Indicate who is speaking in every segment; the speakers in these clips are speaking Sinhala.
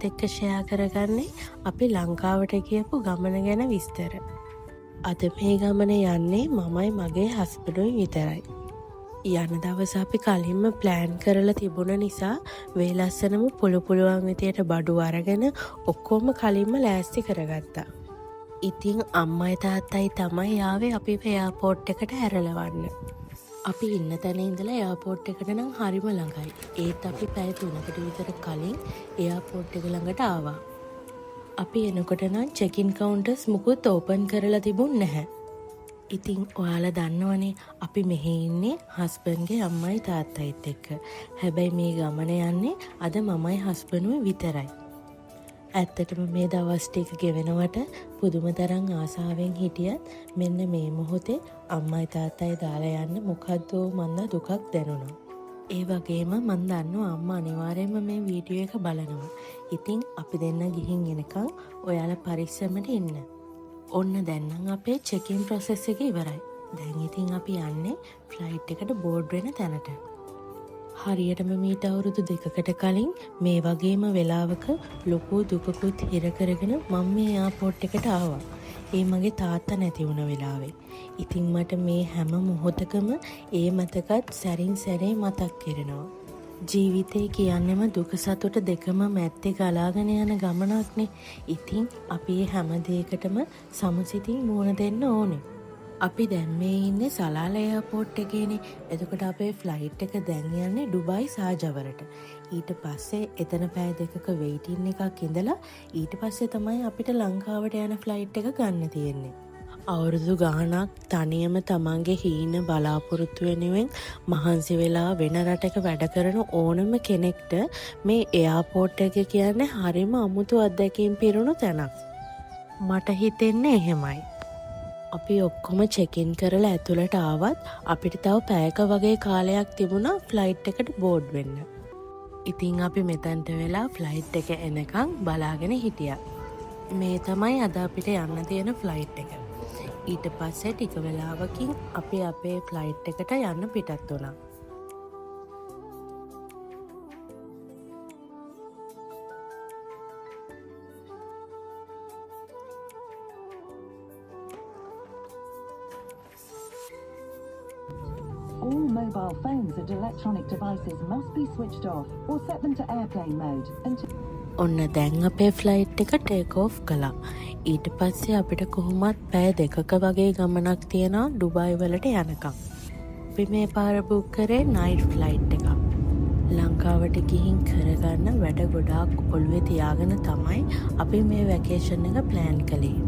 Speaker 1: ඔයාලත් එක්ක ෂෙයා කරගන්නේ අපි ලංකාවට ගියපු ගමන ගැන විස්තර. අද මේ ගමන යන්නේ මමයි මගේ හස්බන්ඩුයි විතරයි. යන දවස අපි කලින්ම ප්ලෑන් කරලා තිබුණ නිසා වේලස්සනම පුළුවන් විදියට බඩු අරගෙන ඔක්කොම කලින්ම ලෑස්ති කරගත්තා. ඉතින් අම්මයි තාත්තයි තමයි ආවේ අපි එයාපෝට් එකට ඇරලවන්න. අපි ඉන්න තැන ඉඳලා එයාපෝට් එකට නම් හරිම ළඟයි. ඒත් අපි පැය 3කට විතර කලින් එයාපෝට් එක ළඟට ආවා. අපි එනකොට නම් චෙකින් කවුන්ටර්ස් මුකුත් ඕපන් කරලා තිබුණ නැහැ. ඉතින් ඔයාලා දන්නවනේ අපි මෙහි ඉන්නේ හස්බන්ඩ්ගේ අම්මයි තාත්තයිත් එක්ක. හැබැයි මේ ගමන යන්නේ අද මමයි හස්බන්ඩ්ුයි විතරයි. ඇත්තටම මේ දවස් ටික ගෙවෙනවට පුදුම තරම් ආසාවෙන් හිටියත් මෙන්න මේ මොහොතේ අම්මයි තාත්තයි දාලා යන්න මොකද්ද මන්ද දුකක් දැනුණා. ඒ වගේම මන් දන්නවා අම්මා අනිවාර්යයෙන්ම මේ වීඩියෝ එක බලනවා. ඉතින් අපි දෙන්න ගිහින් එනකන් ඔයාලා පරිස්සමට ඉන්න. ඔන්න දැන් නම් අපේ චෙකින් ප්‍රොසෙස් එක ඉවරයි. දැන් ඉතින් අපි යන්නේ ෆ්ලයිට් එකට බෝඩ් වෙන තැනට. හරියටම මීට අවුරුදු 2කට කලින් මේ වගේම වෙලාවක ලොකු දුකකුත් හිර කරගෙන මම මේ එයාපෝට් එකට ආවා. ඒ මගේ තාත්තා නැති වුණ වෙලාවේ. ඉතින් මට මේ හැම මොහොතකම ඒ මතකත් සැරින් සැරේ මතක් කරනවා. ජීවිතේ කියන්නේම දුක සතුට දෙකම මැත්තේ ගලාගෙන යන ගමනක්නේ. ඉතින් අපි හැම දෙයකටම සමසිතින් මුහුණ දෙන්න ඕනේ. අපි දැන් මේ ඉන්නේ සලාල එයාපෝට් එකේනේ. එතකොට අපේ ෆ්ලයිට් එක දැන් යන්නේ ඩුබායි සාජවලට. ඊට පස්සේ එතන පැය 2ක වෙයිටින් එකක් ඉඳලා ඊට පස්සේ තමයි අපිට ලංකාවට යන ෆ්ලයිට් එක ගන්න තියෙන්නේ. අවුරුදු ගාණක් තනියම තමන්ගේ හීන බලාපොරොත්තු වෙනුවෙන් මහන්සි වෙලා වෙන රටක වැඩ කරන ඕනම කෙනෙක්ට මේ එයාපෝට් එක කියන්නේ හරිම අමුතු අත්දැකීම් පිරුණු තැනක්. මට හිතෙන්නේ එහෙමයි. අපි ඔක්කොම චෙකින් කරලා ඇතුළට ආවත් අපිට තව පැයක වගේ කාලයක් තිබුණා ෆ්ලයිට් එකට බෝඩ් වෙන්න. ඉතින් අපි මෙතනට වෙලා ෆ්ලයිට් එක එනකන් බලාගෙන හිටියා. මේ තමයි අද අපිට යන්න තියෙන ෆ්ලයිට් එක. ඊට පස්සේ ටික වෙලාවකින් අපි අපේ ෆ්ලයිට් එකට යන්න පිටත් වුණා.
Speaker 2: All mobile phones and electronic devices must be switched off or set them to airplane mode until
Speaker 1: ඔන්න දැන් අපේ ෆ්ලයිට් එක ටේක් ඕෆ් කළා. ඊට පස්සේ අපිට කොහොමත් පැය 2ක වගේ ගමනක් තියෙනවා ඩුබායි වලට යනකම්. අපි මේ පාර බුක් කරේ නයිට් ෆ්ලයිට් එකක්. ලංකාවට ගිහින් කරගන්න වැඩ ගොඩාක් ඔළුවේ තියාගෙන තමයි අපි මේ වැකේෂන් එක ප්ලෑන් කළේ.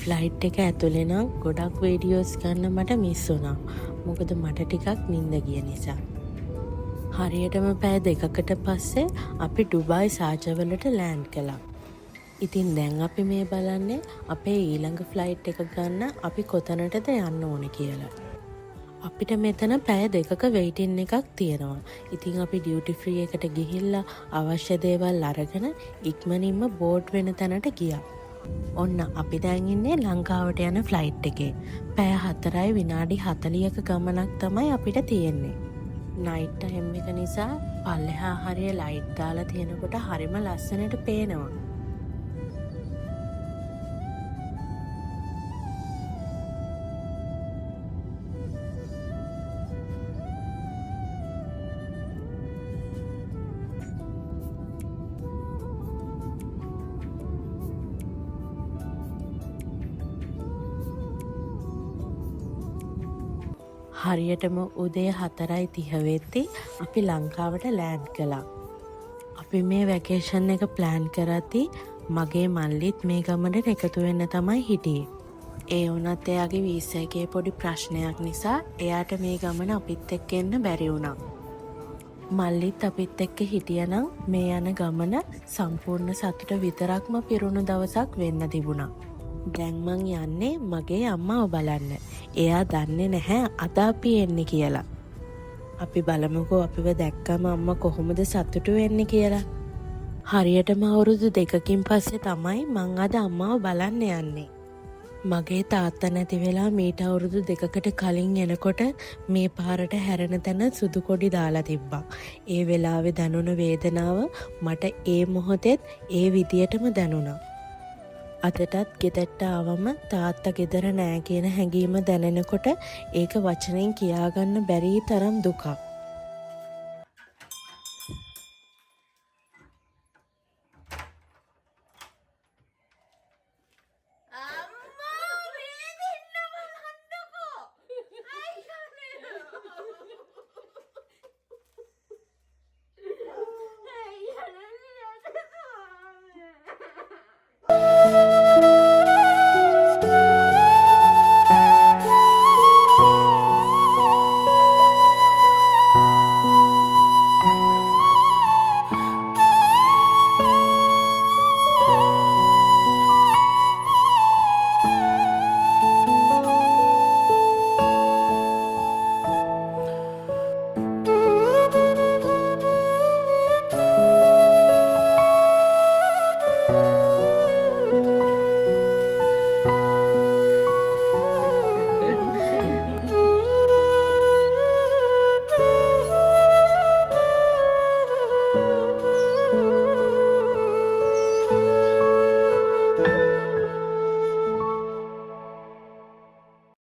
Speaker 1: ෆ්ලයිට් එක ඇතුලේ නම් ගොඩක් වීඩියෝස් ගන්න මට මිස් වුණා. මොකද මට ටිකක් නිින්ද ගිය නිසා. හරියටම පැය 2කට පස්සේ අපි ඩුබායි සාජවලට ලෑන්ඩ් කළා. ඉතින් දැන් අපි මේ බලන්නේ අපේ ඊළඟ ෆ්ලයිට් එක ගන්න අපි කොතනටද යන්න ඕනේ කියලා. අපිට මෙතන පැය 2ක වෙයිටින් එකක් තියෙනවා. ඉතින් අපි ඩියුටි ෆ්‍රී එකට ගිහිල්ලා අවශ්‍ය දේවල් අරගෙන ඉක්මනින්ම බෝඩ් වෙන තැනට ගියා. ඔන්න අපි දැන් ඉන්නේ ලංකාවට යන ෆ්ලයිට් එකේ. පැය 4යි විනාඩි 40ක ගමනක් තමයි අපිට තියෙන්නේ. නයිට් ටයිම් එක නිසා පල්ලෙහා හරිය ලයිට් දාලා තියෙනකොට හරිම ලස්සනට පේනවා. හරියටම උදේ 4:30 වෙද්දී අපි ලංකාවට ලෑන්ඩ් කළා. අපි මේ වැකේෂන් එක ප්ලෑන් කරද්දී මගේ මල්ලිත් මේ ගමනට එකතු වෙන්න තමයි හිටියේ. ඒ වුණත් එයාගේ වීසා එකේ පොඩි ප්‍රශ්නයක් නිසා එයාට මේ ගමන අපිත් එක්ක එන්න බැරි වුණා. මල්ලිත් අපිත් එක්ක හිටියනම් මේ යන ගමන සම්පූර්ණ සතුට විතරක්ම පිරුණු දවසක් වෙන්න තිබුණා. දැන් මං යන්නේ මගේ අම්මාව බලන්න. එයා දන්නේ නැහැ අද අපි එන්නේ කියලා. අපි බලමුකෝ අපිව දැක්කම අම්මා කොහොමද සතුටු වෙන්නේ කියලා. හරියටම අවුරුදු 2කින් පස්සේ තමයි මං අද අම්මාව බලන්න යන්නේ. මගේ තාත්තා නැති වෙලා මීට අවුරුදු 2කට කලින් එනකොට මේ පාරට හැරෙන තැන සුදු කොඩි දාලා තිබ්බා. ඒ වෙලාවේ දැනුණ වේදනාව මට ඒ මොහොතේත් ඒ විදියටම දැනුණා. අදටත් ගෙදරට ආවම තාත්තා ගෙදර නෑ කියන හැඟීම දැනෙනකොට ඒක වචනෙන් කියාගන්න බැරි තරම් දුකක්.